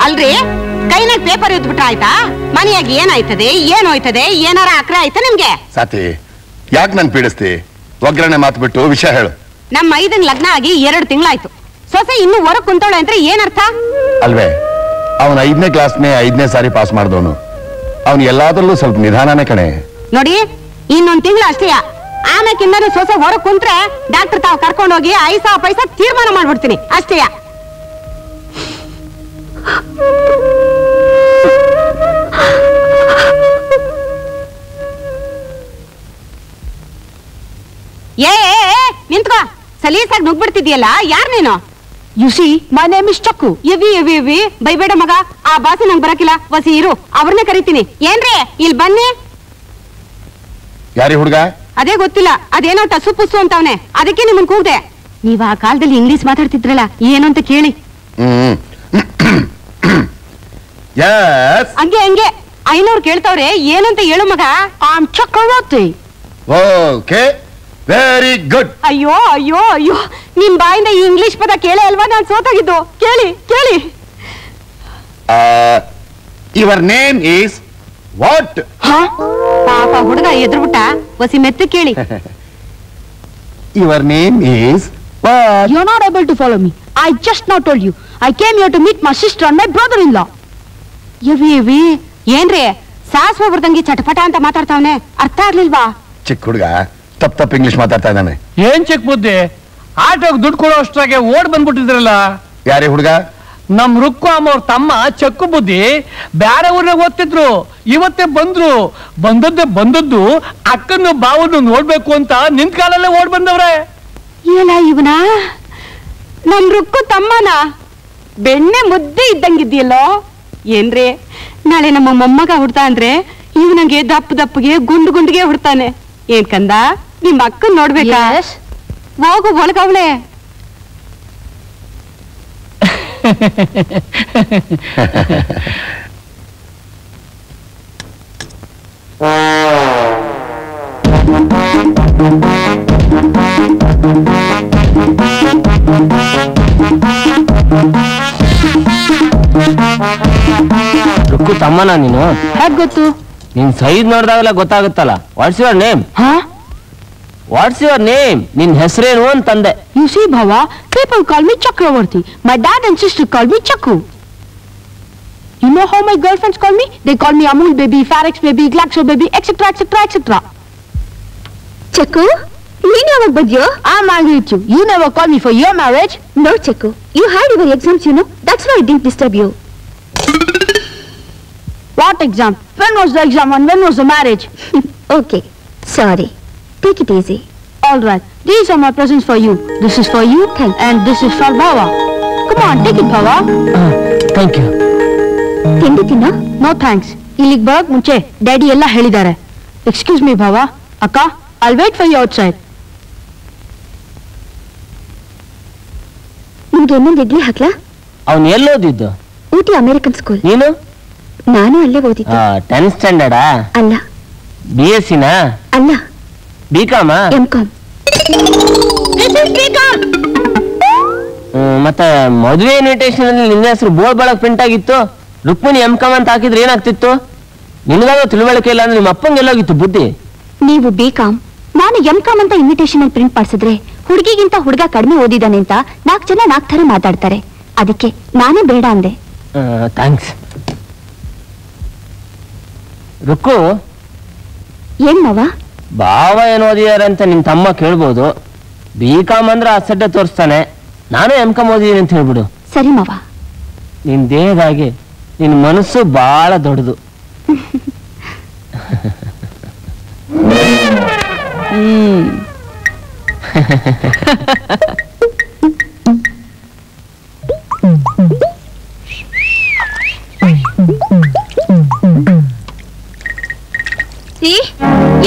ಅಲ್ರಿ ಕೈನಾಗ ಪೇಪರ್ ಇದ್ಬಿಟ್ರೆ ಆಯ್ತಾ? ಮನೆಯಾಗ ಏನಾಯ್ತದೆ ಏನೋಯ್ತದೆ ಏನಾರ ಅಕ್ರೆ ಆಯ್ತಾ ನಿಮ್ಗೆ? ಸಾತಿ ಯಾಕೆ ನನ್ ಪೀಡಿಸ್ತಿ? ಒಗ್ಗರಣೆ ಮಾತು ಬಿಟ್ಟು ವಿಷಯ ಹೇಳು. ನಮ್ಮ ಐದನ್ ಲಗ್ನ ಆಗಿ 2 ತಿಂಗಳಾಯ್ತು. ಸೊಸೆ ಇನ್ನು ಹೊರಗ್ ಕುಂತವಳೆ ಅಂದ್ರೆ ಏನರ್ಥ? ಅಲ್ವೇ, ಅವನ 5ನೇ ಕ್ಲಾಸ್ನೇ 5ನೇ ಸಾರಿ ಪಾಸ್ ಮಾಡಿದವನು. ಅವನು ಎಲ್ಲಾದ್ರಲ್ಲೂ ಸ್ವಲ್ಪ ನಿಧಾನನೇ ಕಣೆ. ನೋಡಿ, ಇನ್ನೊಂದ್ ತಿಂಗಳು ಅಷ್ಟೇ. ಆಮೇಕಿಂದ ಸೊಸೆ ಹೊರಗ್ ಕುಂತ್ರೆ ಡಾಕ್ಟರ್ ತಾವ್ ಕರ್ಕೊಂಡೋಗಿ ಐಸಾ ಪೈಸಾ ತೀರ್ಮಾನ ಮಾಡ್ಬಿಡ್ತೀನಿ ಅಷ್ಟೇ. ನಿಂತ್ಕೋ, ಸಲೀಸಾಗಿ ನುಗ್ಬಿಡ್ತಿದ್ಯಲ್ಲ, ಯಾರ್ ನೀನು? You see my name is Chakku. ಎವಿ ಬೈಬೇಡ ಮಗ, ಆ ಬಾಸಿ ನಂಗೆ ಬರಕಿಲ್ಲ. ವಸಿ ಇರು, ಅವ್ರನ್ನೇ ಕರಿತೀನಿ. ಏನ್ರಿ ಇಲ್ಲಿ ಬನ್ನಿ. ಯಾರಿ ಹುಡುಗ? ಅದೇ ಗೊತ್ತಿಲ್ಲ, ಅದೇನೋ ಟಸು ಪುಸ್ಸು ಅಂತವನೆ, ಅದಕ್ಕೆ ನಿಮ್ಮನ್ ಕೂಗ್ದೆ. ನೀವ್ ಆ ಕಾಲದಲ್ಲಿ ಇಂಗ್ಲಿಷ್ ಮಾತಾಡ್ತಿದ್ರಲ್ಲ, ಏನು ಅಂತ ಕೇಳಿ. ಹಂಗೆ 500 ಕೇಳ್ತಾವ್ರೆ, ಏನಂತ ಹೇಳು ಮಗ. Am Chakravarthi. Okay, very good. ಅಯ್ಯೋ ನಿಮ್ ಬಾಯಿಂದ ಈ ಇಂಗ್ಲಿಷ್ ಪದ ಕೇಳೇ ಅಲ್ವಾ ನಾನ್ ಸೋತಾಗಿದ್ದು. ಕೇಳಿ. Your name is what? ಪಾಪ ಹುಡುಗ ಎದ್ರುಬಿಟ್ಟ. ವಸಿ ಮೆತ್ತ ಕೇಳಿ. Your name is what? You are not able to follow me. I just not told you. I came here to meet my sister and my brother in law. ಎವಿ ಏನ್ರಿ ಸಾಸ್ವ ಬರ್ದಂಗೆ ಚಟಪಟ ಅಂತ ಮಾತಾಡ್ತಾವನೆ, ಅರ್ಥ ಆಗ್ಲಿಲ್ವಾ? ಚಿಕ್ಕ ಹುಡುಗ ತಪ್ಪ ಇಂಗ್ಲಿಷ್ ಮಾತಾಡ್ತಾ ಇದ್ದಾನೆ. ಏನ್ ಚಿಕ್ಕ ಬುದ್ಧಿ, ಆಟೋಗ್ ದುಡ್ಡು ಕೊಡೋ ಅಷ್ಟ್ರಾಗೆ ಓಡ್ ಬಂದ್ಬಿಟ್ಟಿದ್ರಲ್ಲ. ಯಾರೇ ಹುಡುಗ? ನಮ್ ರುಕ್ಕು ಅಮ್ಮವ್ರ ತಮ್ಮ ಚಕ್ಕು ಬುದ್ಧಿ. ಬ್ಯಾರೆ ಊರ್ನಾಗ ಓದ್ತಿದ್ರು, ಇವತ್ತೇ ಬಂದದ್ದು ಅಕ್ಕನ್ನು ಬಾವನ್ನು ನೋಡ್ಬೇಕು ಅಂತ ನಿಂತ್ ಕಾಲಲ್ಲೇ ಓಡ್ ಬಂದವ್ರೆ. ಏನ ಇವನ ನಮ್ ರುಕ್ಕು ತಮ್ಮನ? ಬೆಣ್ಣೆ ಮುದ್ದೆ ಇದ್ದಂಗಿದ್ಯಲ್ಲೋ. ಏನ್ರಿ ನಾಳೆ ನಮ್ಮ ಮೊಮ್ಮಗ ಹುಡ್ತಾ ಅಂದ್ರೆ ಇವನಿಗೆ ದಪ್ಪಗೆ ಗುಂಡಿಗೆ ಹುಡ್ತಾನೆ. ಏನ್ ಕಂದ, ನಿಮ್ ಅಕ್ಕನ್ ನೋಡ್ಬೇಕಾ? ಹೋಗು ಒಳಗವ್ಳೆ. ರುಕ್ಕು ತಮ್ಮನ ನೀನು? ಯಾಕ್ ಗೊತ್ತು? ನಿನ್ ಸೈಜ್ ನೋಡಿದಾಗಲ್ಲ ಗೊತ್ತಾಗುತ್ತಲ್ಲ. What's your name? What's your name? ನಿನ್ ಹೆಸರೇನು ಅಂತಂದೆ. You see, Bhava, people call me Chakravarti. My dad and sister call me Chakku. You know how my girlfriends call me? They call me Amul baby, Farex baby, Glaxo baby, etc., etc., etc. Chakku, you never budget. I'm angry with you. You never call me for your marriage. No, Chakku. You had your exams, you know. That's why I didn't disturb you. What exam? When was the exam and when was the marriage? Okay, sorry. Take it easy. All right. These are my presents for you. This is for you. Thank you. And this is for Bhava. Come on, take it, Bhava. Thank you. ತಿಂಡಿತೀನಾ? No thanks. ಇಲ್ಲಿಗೆ ಬರೋಕ್ ಮುಂಚೆ daddy ಎಲ್ಲ ಹೇಳಿದ್ದಾರೆ. Excuse me, Bhava. ಅಕ್ಕ, I'll wait for you outside. ನಿಮ್ಗೆ ಇನ್ನೊಂದು ಇಡ್ಲಿ ಹಾಕ್ಲಾ? ಅವನು ಎಲ್ಲಿ ಓದಿದ್ದು? Ooty American school. ನೀನು? ನಾನು ಅಲ್ಲೇ ಓದಿದ್ದು. 10th ಸ್ಟ್ಯಾಂಡರ್ಡಾ? ಅಲ್ಲ. BSc ನಾ? ಅಲ್ಲ. BCom? MCom. ಮತ್ತೆ ಮದುವೆ ಇನ್ವಿಟೇಷನ್ ಅಲ್ಲಿ ನಿನ್ನ ಹೆಸರು ಬೋರ್ಡ್ ಬಳಕ್ ಪ್ರಿಂಟ್ ಆಗಿತ್ತು. ರುಕ್ಮಿಣಿ MCom ಅಂತ ಹಾಕಿದ್ರೆ ಏನಾಗ್ತಿತ್ತು? ನಿನಗಾಗ ತಿಳುವಳಿಕೆ ಇಲ್ಲ ಅಂದ್ರೆ ನಿಮ್ಮ ಅಪ್ಪಂಗೆ ಎಲ್ಲೋಗಿತ್ತು ಬುದ್ಧಿ? ನೀವು BCom, ನಾನು MCom ಅಂತ ಇನ್ವಿಟೇಷನ್ ಅಲ್ಲಿ ಪ್ರಿಂಟ್ ಮಾಡಿಸಿದ್ರೆ ಹುಡುಗಿಗಿಂತ ಹುಡುಗ ಕಡಿಮೆ ಓದಿದಾನೆ ಅಂತ 4 ಜನ 4 ತರ ಮಾತಾಡ್ತಾರೆ. ಅದಕ್ಕೆ ನಾನೇ ಬೇಡ ಅಂದೆ. ಥ್ಯಾಂಕ್ಸ್. ರುಕ್ಕು, ಏನ್ ಮಾವ? ಭಾವ ಏನು ಓದಿದಾರೆ ಅಂತ ನಿಮ್ ತಮ್ಮ ಕೇಳ್ಬೋದು. BCom ಅಂದ್ರೆ ಅಸಡ್ಡೆ ತೋರಿಸ್ತಾನೆ. ನಾನು MCom ಓದಿದ್ದೀನಿ ಅಂತ ಹೇಳ್ಬಿಡು. ಸರಿ ಮಾವ. ನಿನ್ ದೇಹದಾಗೆ ನಿನ್ ಮನಸ್ಸು ಬಹಳ ದೊಡ್ಡದು.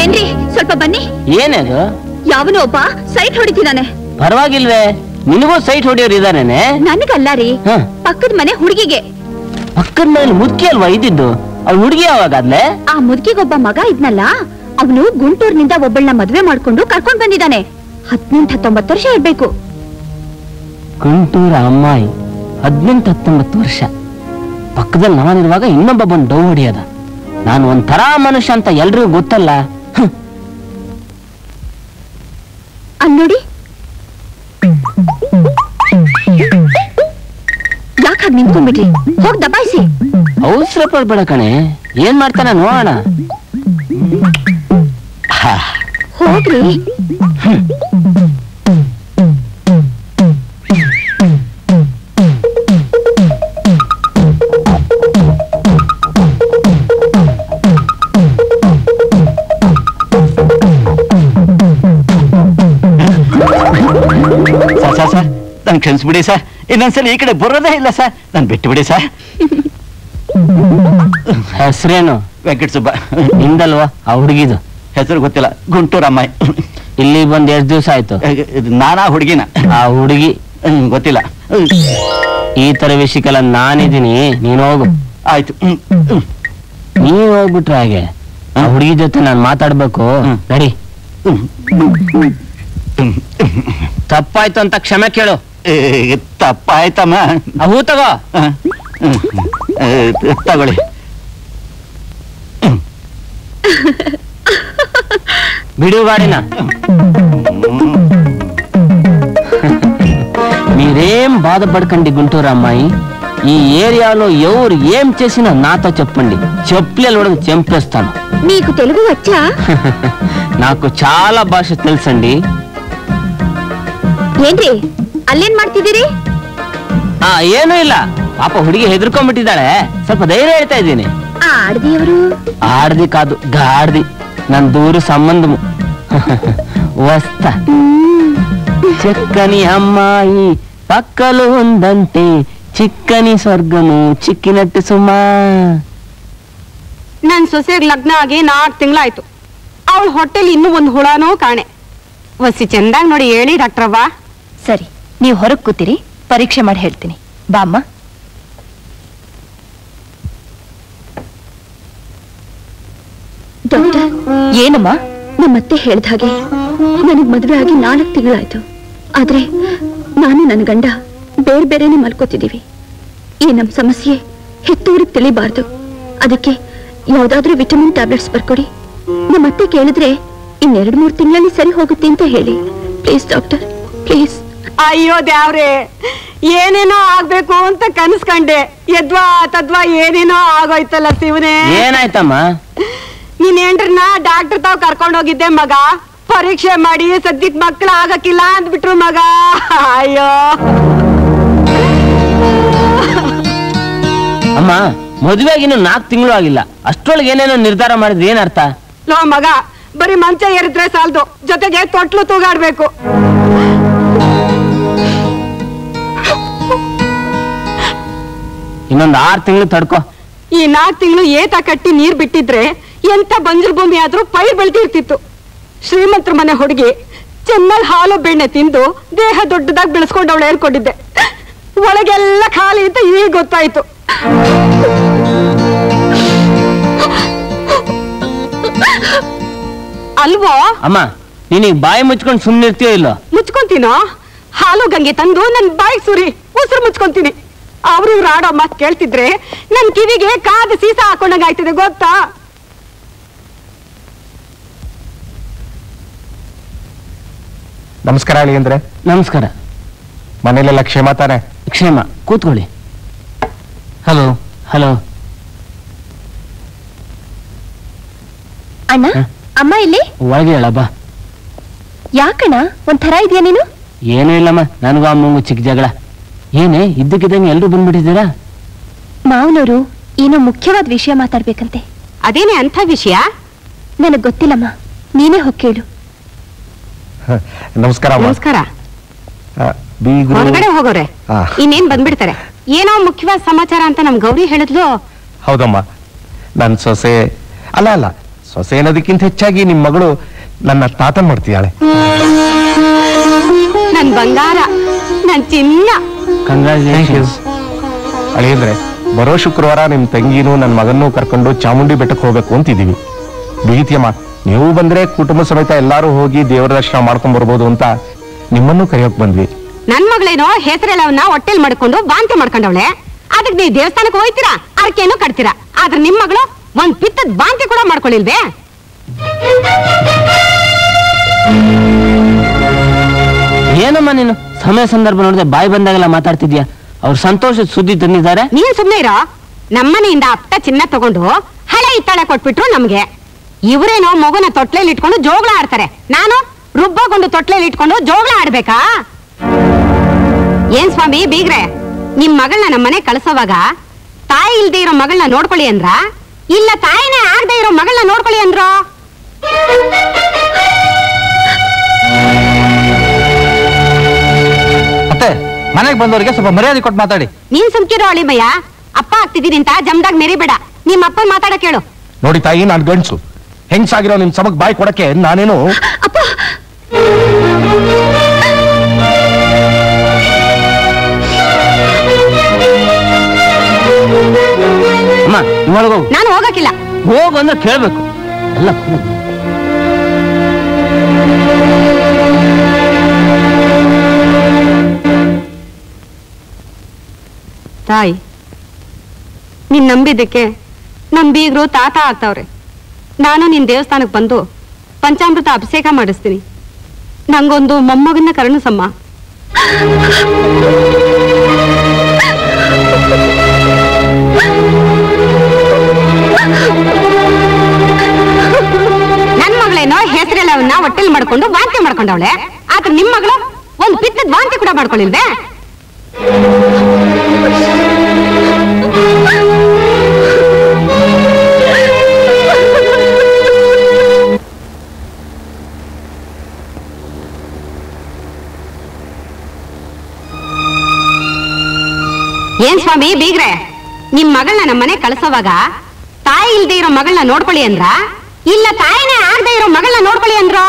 ಏನ್ರಿ ಸ್ವಲ್ಪ ಬನ್ನಿ. ಏನದು? ಯಾವನೋ ಒಬ್ಬ ಸೈಟ್ ಹೊಡಿತಿದ್ದಾನೆ. ಪರವಾಗಿಲ್ವೇ, ನಿನಗೂ ಸೈಟ್ ಹೊಡಿಯೋರು ಇದಾರೇನೆ? ನನಗಲ್ಲ ರೀ, ಪಕ್ಕದ ಮನೆ ಹುಡುಗಿಗೆ. ಪಕ್ಕದ ಮನೇಲಿ ಮುದುಕಿ ಅಲ್ವಾ ಇದ್ದಿದ್ದು? ಅವ್ಳು ಹುಡುಗಿ ಯಾವಾಗಾದ್ಲೆ? ಆ ಮುದುಕಿಗೊಬ್ಬ ಮಗ ಇದ್ನಲ್ಲ, ಅವನು ಗುಂಟೂರ್ನಿಂದ ಒಬ್ಬಳನ್ನ ಮದ್ವೆ ಮಾಡ್ಕೊಂಡು ಕರ್ಕೊಂಡ್ ಬಂದಿದ್ದಾನೆ. 18-19 ವರ್ಷ ಇರ್ಬೇಕು. ಗುಂಟೂರ ಅಮ್ಮಾಯಿ 18-19 ವರ್ಷ. ಪಕ್ಕದಲ್ಲಿ ನಾನಿರುವಾಗ ಇನ್ನೊಬ್ಬ ಬಂದು ಡೌ ಹೊಡಿಯೋದ. ನಾನು ಒಂಥರ ಮನುಷ್ಯ ಅಂತ ಎಲ್ರಿಗೂ ಗೊತ್ತಲ್ಲ. ಅಲ್ಲಿ ನೋಡಿ, ಯಾಕಾಗ ನಿಂತ್ಕೊಂಡ್ಬಿಟ್ರಿ? ಹೋಗಿ ದಬಾಯಿಸಿ. ಅವಸರ ಪಡ್ಬೇಡ ಕಣೆ, ಏನ್ ಮಾಡ್ತಾನ ನೋಡೋಣ. ಹೋಗ್ರಿ. ಸರ್ ನನ್ ಕ್ಷಮಿಸ್ಬಿಡಿ ಸರ್, ಇನ್ನೊಂದ್ಸಲ ಈ ಕಡೆ ಬರೋದೇ ಇಲ್ಲ ಸರ್, ನನ್ ಬಿಟ್ಟು ಬಿಡಿ ಸರ್. ಹೆಸರೇನು? ವೆಂಕಟ ಸುಬ್ಬ. ನಿಂದಲ್ವಾ ಆ ಹುಡುಗಿದು? ಹೆಸರು ಗೊತ್ತಿಲ್ಲ, ಗುಂಟೂರಮ್ಮಾಯಿ. ಇಲ್ಲಿ ಬಂದ್ ಎಷ್ಟು ದಿವಸ ಆಯ್ತು? ನಾನಾ ಹುಡುಗಿನ? ಆ ಹುಡುಗಿ ಗೊತ್ತಿಲ್ಲ. ಈ ತರ ವಿಷಯಕ್ಕೆಲ್ಲ ನಾನಿದ್ದೀನಿ, ನೀನ್ ಹೋಗು. ಆಯ್ತು. ನೀವ್ ಹೋಗ್ಬಿಟ್ರೆ ಹಾಗೆ ಆ ಹುಡುಗಿ ಜೊತೆ ನಾನ್ ಮಾತಾಡ್ಬೇಕು. ನಡಿ. ತಪ್ಪಾಯ್ತು ಅಂತ ಕ್ಷಮೆ ಕೇಳು. ತಪ್ಪಾಯ್ತಮ್ಮ. ಹೂ ತಗೋ. ತಗೊಳ್ಳಿ. ಬಿಡು ಗಾಡಿನ. మీరేం బాధపడకండి గుంటూరు అమ్మాయి. ఈ ఏరియాలో ఎవరు ఏం చేసినా నాతో చెప్పండి, చెప్పులు కూడా చంపేస్తాను. మీకు తెలుగు వచ్చా? నాకు చాలా భాష తెలుసండి. ಏನ್ರಿ ಅಲ್ಲೇನ್ ಮಾಡ್ತಿದ್ದೀರಿ? ಏನೂ ಇಲ್ಲ, ಪಾಪ ಹುಡುಗಿ ಹೆದರ್ಕೊಂಡ್ಬಿಟ್ಟಿದ್ದಾಳೆ, ಸ್ವಲ್ಪ ಧೈರ್ಯ ಹೇಳ್ತಾ ಇದ್ದೀನಿ. ఆడదివరు? ఆడది కాదు, గాడిది. నన్ను దూరు సంబంధము. వస్తా. చక్కని అమ్మాయి పక్కలో ఉందంటే చిక్కని స్వర్గము చిక్కినట్టు సుమా. ನನ್ ಸೊಸೆಗ್ ಲಗ್ನ ಆಗಿ 4 ತಿಂಗಳಾಯ್ತು. ಅವಳ ಹೊಟ್ಟೆಲಿ ಇನ್ನೂ ಒಂದು ಹುಳನೂ ಕಾಣೆ. ಹೊಸಿ ಚಂದಾಗ್ ನೋಡಿ ಹೇಳಿ ಡಾಕ್ಟ್ರವ್ವ. ಸರಿ, ನೀವು ಹೊರಗೆ ಕೂತಿರಿ, ಪರೀಕ್ಷೆ ಮಾಡಿ ಹೇಳ್ತೀನಿ. ಬಾಮ್ಮ. ಡಾಕ್ಟರ್, ಏನಮ್ಮ? ನಮ್ಮತ್ತೆ ಹೇಳ್ದ ಹಾಗೆ ನನಗ್ ಮದುವೆ ಆಗಿ 4 ತಿಂಗಳಾಯ್ತು. ಆದ್ರೆ ನಾನು ನನ್ನ ಗಂಡ ಬೇರೆ ಬೇರೆನೆ ಮಲ್ಕೋತಿದ್ದೀವಿ. ಈ ನಮ್ ಸಮಸ್ಯೆ ಹೆತ್ತೋರಿಗೆ ತಿಳಿಬಾರ್ದು. ಅದಕ್ಕೆ ಯಾವ್ದಾದ್ರೂ ವಿಟಮಿನ್ ಟ್ಯಾಬ್ಲೆಟ್ಸ್ ಬರ್ಕೊಡಿ. ನಮ್ಮತ್ತೆ ಕೇಳಿದ್ರೆ 2-3 ತಿಂಗಳಲ್ಲಿ ಸರಿ ಹೋಗುತ್ತೆ ಅಂತ ಹೇಳಿ. Please doctor, please. ಅಯ್ಯೋ ದೇವ್ರೆ, ಏನೇನೋ ಆಗ್ಬೇಕು ಅಂತ ಕನಸ್ಕಂಡೆ, ಯದ್ವಾ ತದ್ವಾ ಏನೇನೋ ಆಗೋಯ್ತಲ್ಲ ಶಿವನೇ. ಏನಾಯ್ತಮ್ಮ? ನೀನ್ ಏನ್ರನ್ನ ಡಾಕ್ಟರ್ ತಾವ್ ಕರ್ಕೊಂಡ್ ಹೋಗಿದ್ದೆ ಮಗ. ಪರೀಕ್ಷೆ ಮಾಡಿ ಸದ್ಯಕ್ ಮಕ್ಳು ಆಗಕ್ಕಿಲ್ಲ ಅಂದ್ಬಿಟ್ರು ಮಗ. ಅಯ್ಯೋ ಅಮ್ಮ, ಮದುವೆಗಿನ್ನು 4 ತಿಂಗಳು ಆಗಿಲ್ಲ, ಅಷ್ಟ್ರೊಳಗೆ ಏನೇನೋ ನಿರ್ಧಾರ ಮಾಡಿದ್ರೆ ಏನರ್ಥ? ನೋ ಮಗ, ಬರೀ ಮಂಚ ಏರಿದ್ರೆ ಸಾಲದು, ಜೊತೆಗೆ ತೊಟ್ಲು ತೂಗಾಡ್ಬೇಕು. ಇನ್ನೊಂದು 6 ತಿಂಗಳು ತಡ್ಕೋ. ಈ 4 ತಿಂಗಳು ಏತ ಕಟ್ಟಿ ನೀರ್ ಬಿಟ್ಟಿದ್ರೆ ಎಂತ ಬಂಜರು ಭೂಮಿ ಆದ್ರೂ ಪೈರ್ ಬೆಳ್ತಿರ್ತಿತ್ತು. ಶ್ರೀಮಂತರ ಮನೆ ಹುಡುಗಿ ಚೆನ್ನಾಗಿ ಹಾಲು ಬೆಣ್ಣೆ ತಿಂದು ದೇಹ ದೊಡ್ಡದಾಗಿ ಬೆಳೆಸ್ಕೊಂಡು ಅವಳು ಹೇಳ್ಕೊಂಡಿದ್ದೆ. ಒಳಗೆಲ್ಲ ಖಾಲಿ ಅಂತ ಈಗ ಗೊತ್ತಾಯ್ತು. ಅಲ್ವೋ? ಅಮ್ಮ, ನೀನೀಗ ಬಾಯಿ ಮುಚ್ಕೊಂಡು ಸುಮ್ಮನಿರ್ತೀಯೋ ಇಲ್ಲೋ? ಮುಚ್ಕೊಂತೀನೋ? ಹಾಲು ಗಂಗೆ ತಂದು ನನ್ ಬಾಯಿ ಸುರಿ ಉಸಿರು ಮುಚ್ಕೊಂತೀನಿ. ಅವ್ರು ಇವ್ರು ಆಡೋ ಮಾತು ಕೇಳ್ತಿದ್ರೆ ನನ್ ಕಿವಿಗೆ ಕಾದ ಸೀಸ ಹಾಕೊಂಡಂಗಾಯ್ತದೆ ಗೊತ್ತಾ? ನಮಸ್ಕಾರ ಹೇಳಿ ಅಂದ್ರೆ. ನಮಸ್ಕಾರ. ಮನೇಲೆಲ್ಲ ಕ್ಷೇಮ ತಾನೆ? ಕ್ಷೇಮ, ಕೂತ್ಕೊಳ್ಳಿ. ಹಲೋ. ಹಲೋ ಅಣ್ಣ, ಅಮ್ಮ ಇಲ್ಲಿ? ಒಳಗೆ ಹೇಳಬ್ಬ. ಯಾಕಣ್ಣ ಒಂಥರ ಇದೆಯಾ ನೀನು? ಏನೂ ಇಲ್ಲಮ್ಮ, ನನಗೂ ಅಮ್ಮಂಗೂ ಚಿಕ್ಕ ಜಗಳ. ಏನೇ ಇದ್ದಕ್ಕಿದ್ದಂಗೆ ಎಲ್ರು ಬಂದ್ಬಿಟ್ಟಿದ್ದೀರಾ? ಮಾವನವರು ಏನೋ ಮುಖ್ಯವಾದ ವಿಷಯ ಮಾತಾಡ್ಬೇಕಂತೆ. ಅದೇನೇ ಅಂಥ ವಿಷಯ? ನನಗ್ ಗೊತ್ತಿಲ್ಲಮ್ಮ, ನೀನೇ ಹೋಗಿ ಕೇಳು. ನಮಸ್ಕಾರ. ನಮಸ್ಕಾರ. ಹೊರಗಡೆ ಹೋಗೋರೆ ಇನ್ನೇನ್ ಬಂದ್ಬಿಡ್ತಾರೆ. ಏನೋ ಮುಖ್ಯವಾದ ಸಮಾಚಾರ ಅಂತ ನಮ್ ಗೌರಿ ಹೇಳಿದ್ಲು. ಹೌದಮ್ಮ, ನನ್ ಸೊಸೆ ಅಲ್ಲ ಸೊಸೆ ಅನ್ನೋದಕ್ಕಿಂತ ಹೆಚ್ಚಾಗಿ ನಿಮ್ ಮಗಳು ನನ್ನ ತಾತನ್ ಮಾಡ್ತಿದ್ದಾಳೆ. ನನ್ ಬಂಗಾರ, ನನ್ ಚಿನ್ನ. ಕಂಗ್ರಾಚುಲೇಷನ್ಸ್. ಅಳಿಯಂದ್ರೆ ಬರೋ ಶುಕ್ರವಾರ ನಿಮ್ ತಂಗಿನೂ ನನ್ ಮಗನ್ನೂ ಕರ್ಕೊಂಡು ಚಾಮುಂಡಿ ಬೆಟ್ಟಕ್ಕೆ ಹೋಗ್ಬೇಕು ಅಂತಿದೀವಿ. ಬಿಗಿತಿಯಮ್ಮ, ನೀವು ಬಂದ್ರೆ ಕುಟುಂಬ ಸಮೇತ ಎಲ್ಲಾರು ಹೋಗಿ ದೇವರ ದರ್ಶನ ಮಾಡ್ಕೊಂಡ್ ಬರ್ಬೋದು ಅಂತ ನಿಮ್ಮನ್ನು ಕರೆಯೋಕ್ ಬಂದ್ವಿ. ನನ್ ಮಗಳೇನೋ ಹೆಸರೆಲ್ಲವನ್ನ ಹೊಟ್ಟೆಲ್ ಮಾಡ್ಕೊಂಡು ವಾಂತಿ ಮಾಡ್ಕೊಂಡವಳೆ. ಅದಕ್ಕೆ ನೀವು ದೇವಸ್ಥಾನಕ್ಕೆ ಹೋಯ್ತೀರಾ, ಅರ್ಕೆಯನ್ನು ಕಟ್ತೀರಾ. ಆದ್ರೆ ನಿಮ್ ಮಗಳು ಒಂದ್ ಪಿತ್ತದ ವಾಂತಿ ಕೂಡ ಮಾಡ್ಕೊಳ್ಳಿಲ್ವೇ? ಏನಮ್ಮ ನೀನು ಸಮಯ ಸಂದರ್ಭ ನೋಡಿದ್ರೆ ಬಾಯಿ ಬಂದಾಗೆಲ್ಲ ಮಾತಾಡ್ತಿದ್ಯಾ? ಅವ್ರು ಸಂತೋಷದ ಸುದ್ದಿ ತಂದಿದ್ದಾರೆ. ನೀನ್ ಸುಮ್ನೆ ಇರೋ. ನಮ್ಮನೆಯಿಂದ ಅಪ್ಪ ಚಿನ್ನ ತಗೊಂಡು ಹಳೆ ಇತ್ತಾಳೆ ಕೊಟ್ಬಿಟ್ರು ನಮ್ಗೆ. ಇವರೇನೋ ಮಗುನ ತೊಟ್ಲೆಯಲ್ಲಿ ಇಟ್ಕೊಂಡು ಜೋಗಳ ಆಡ್ತಾರೆ. ನಾನು ರುಬ್ಬಗೊಂಡು ತೊಟ್ಲೆಯಲ್ಲಿ ಇಟ್ಕೊಂಡು ಜೋಗಳ ಆಡ್ಬೇಕಾ? ಏನ್ ಸ್ವಾಮಿ ಬೀಗ್ರೆ, ನಿಮ್ ಮಗಳನ್ನ ನಮ್ಮನೆ ಕಳ್ಸೋವಾಗ ತಾಯಿ ಇಲ್ದೇ ಇರೋ ಮಗಳನ್ನ ನೋಡ್ಕೊಳ್ಳಿ ಅಂದ್ರ, ಇಲ್ಲ ತಾಯಿನೇ ಆಗದೆ ಇರೋ ಮಗಳನ್ನ ನೋಡ್ಕೊಳ್ಳಿ ಅಂದ್ರು? ಮತ್ತೆ ಮನೆಗೆ ಬಂದವರಿಗೆ ಸ್ವಲ್ಪ ಮರ್ಯಾದೆ ಕೊಟ್ಟು ಮಾತಾಡಿ. ನೀನ್ ಸುಮ್ಕಿರೋ ಅಳಿಮಯ್ಯ. ಅಪ್ಪ ಆಗ್ತಿದ್ದೀನಿ ಅಂತ ಜಮ್ದಾಗ ಮೆರಿಬೇಡ. ನಿಮ್ಮ ಅಪ್ಪ ಮಾತಾಡ ಕೇಳು. ನೋಡಿ ತಾಯಿ, ನಾನ್ ಗಂಡ್ಸು. ಹೆಂಗ್ಸಾಗಿರೋ ನಿಮ್ ಸಮಕ್ ಬಾಯಿ ಕೊಡಕ್ಕೆ ನಾನೇನು ಅಪ್ಪ ಅಮ್ಮ ನಿಮ್ಮೊಳಗೋಗು. ನಾನು ಹೋಗಕ್ಕಿಲ್ಲ. ಹೋಗು ಅಂದ್ರೆ ಕೇಳ್ಬೇಕು ಎಲ್ಲ. ತಾಯಿ, ನೀನ್ ನಂಬಿದ್ದಕ್ಕೆ ನಮ್ ಬೀಗ್ರು ತಾತ ಆಗ್ತಾವ್ರೆ. ನಾನು ನಿನ್ ದೇವಸ್ಥಾನಕ್ಕೆ ಬಂದು ಪಂಚಾಮೃತ ಅಭಿಷೇಕ ಮಾಡಿಸ್ತೀನಿ. ನಂಗೊಂದು ಮೊಮ್ಮಗನ್ನ ಕರುಣಿಸಮ್ಮ. ನನ್ ಮಗಳೇನೋ ಹೆಸರೆಲ್ಲವನ್ನ ಹೊಟ್ಟೆಲ್ ಮಾಡ್ಕೊಂಡು ವಾಂತಿ ಮಾಡ್ಕೊಂಡವಳೆ. ಆದ್ರೆ ನಿಮ್ ಮಗಳು ಒಂದ್ ಪಿತ್ತದ ವಾಂತಿ ಕೂಡ ಮಾಡ್ಕೊಳ್ಳಿಲ್ವೇ? ಏನ್ ಸ್ವಾಮಿ ಬೀಗ್ರೆ, ನಿಮ್ ಮಗಳನ್ನ ನಮ್ಮನೆ ಕಳ್ಸೋವಾಗ ತಾಯಿ ಇಲ್ದೇ ಇರೋ ಮಗಳನ್ನ ನೋಡ್ಕೊಳ್ಳಿ ಅಂದ್ರ, ಇಲ್ಲ ತಾಯಿನೇ ಆಗದೆ ಇರೋ ಮಗಳನ್ನ ನೋಡ್ಕೊಳ್ಳಿ ಅಂದ್ರು?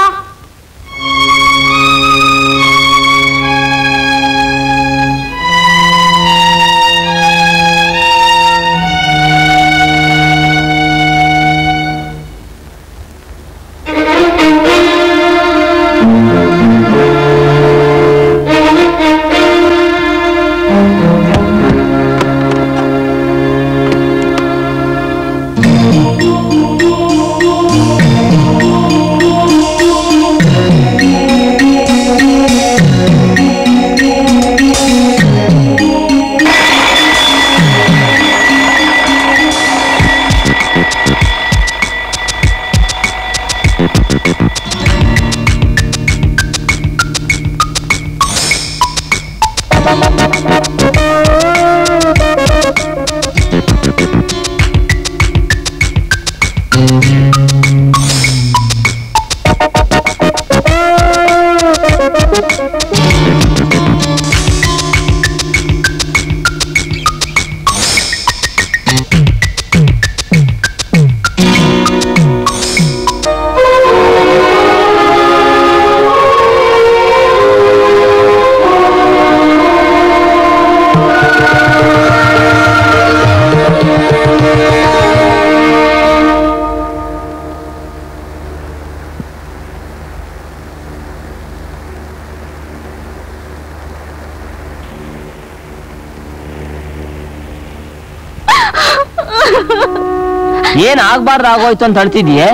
ಏನ್ ಆಗ್ಬಾರ್ದು ಆಗೋಯ್ತು ಅಂತ ಅಳ್ತಿದ್ಯೆ?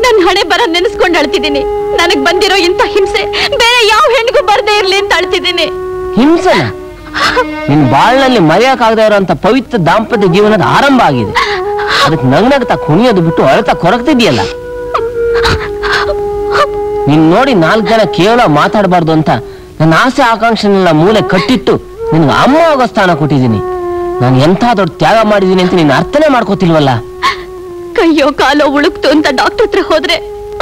ನನ್ ಹಣೆ ಬರ ನೆನೆಸ್ಕೊಂಡು ಅಳ್ತಿದ್ದೀನಿ. ನನಗ್ ಬಂದಿರೋ ಇಂಥ ಹಿಂಸೆ ಬೇರೆ ಯಾವ ಹೆಣ್ಣಿಗೂ ಬರ್ದೇ ಇರ್ಲಿ ಅಂತ ಅಳ್ತಿದ್ದೀನಿ. ಹಿಂಸೆನ? ನಿನ್ ಬಾಳ್ನಲ್ಲಿ ಮರೆಯಕ್ಕಾಗದೇ ಇರೋಂತ ಪವಿತ್ರ ದಾಂಪತ್ಯ ಜೀವನದ ಆರಂಭ ಆಗಿದೆ. ಅದಕ್ಕೆ ನಗ್ನಗ್ತಾ ಕುಣಿಯೋದು ಬಿಟ್ಟು ಅಳ್ತಾ ಕೊರಗ್ತಿದ್ಯಲ್ಲ. ನಿನ್ ನೋಡಿ 4 ಜನ ಕೇವಲ ಮಾತಾಡಬಾರ್ದು ಅಂತ ನನ್ನ ಆಸೆ ಆಕಾಂಕ್ಷೆನೆಲ್ಲ ಮೂಲೆ ಕಟ್ಟಿಟ್ಟು ನಿನ್ಗೆ ಅಮ್ಮ ಆಗೋ ಸ್ಥಾನ ಕೊಟ್ಟಿದ್ದೀನಿ. ನಾನು ಎಂಥ ದೊಡ್ಡ ತ್ಯಾಗ ಮಾಡಿದೀನಿ ಅಂತ ನೀನು ಅರ್ಥನೇ ಮಾಡ್ಕೋತಿಲ್ವಲ್ಲ. ಕೈಯೋ ಕಾಲೋ ಉಳುಕ್ತು ಅಂತ ಡಾಕ್ಟರ್ ಹತ್ರ ಹೋದ್ರೆ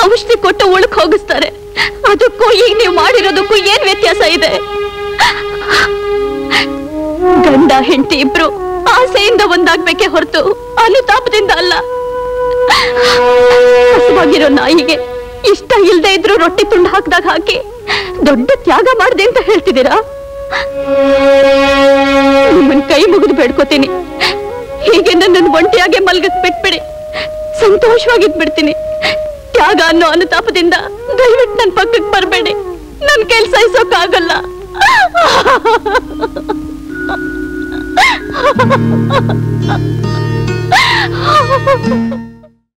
ಔಷಧಿ ಕೊಟ್ಟು ಉಳುಕ್ ಹೋಗಿಸ್ತಾರೆ. ಅದಕ್ಕೂ ಈಗ ನೀವು ಮಾಡಿರೋದಕ್ಕೂ ಏನ್ ವ್ಯತ್ಯಾಸ ಇದೆ? ಗಂಡ ಹೆಂಡತಿ ಇಬ್ರು ಆಸೆಯಿಂದ ಒಂದಾಗ್ಬೇಕೆ ಹೊರತು ಅನುತಾಪದಿಂದ ಅಲ್ಲ. ಹಸುವಾಗಿರೋ ನಾಯಿಗೆ ಇಷ್ಟ ಇಲ್ದೇ ಇದ್ರು ರೊಟ್ಟಿ ತುಂಡು ಹಾಕ್ದಾಗ ಹಾಕಿ ದೊಡ್ಡ ತ್ಯಾಗ ಮಾಡ್ದೆ ಅಂತ ಹೇಳ್ತಿದ್ದೀರಾ? ನಿಮ್ಮನ್ ಕೈ ಮುಗಿದು ಬೇಡ್ಕೋತೀನಿ, ಹೀಗೆ ನನ್ನನ್ನು ಒಂಟಿಯಾಗೆ ಮಲ್ಗಕ್ ಬಿಟ್ಬಿಡಿ. ಸಂತೋಷವಾಗಿದ್ ಬಿಡ್ತೀನಿ. ತ್ಯಾಗ ಅನ್ನೋ ಅನುತಾಪದಿಂದ ದಯವಿಟ್ಟು ನನ್ ಪಕ್ಕಕ್ಕೆ ಬರ್ಬೇಡಿ. ನನ್ ಕೆಲ್ಸ ಸಹಿಸೋಕ್ಕಾಗಲ್ಲ. Ha ha ha ha!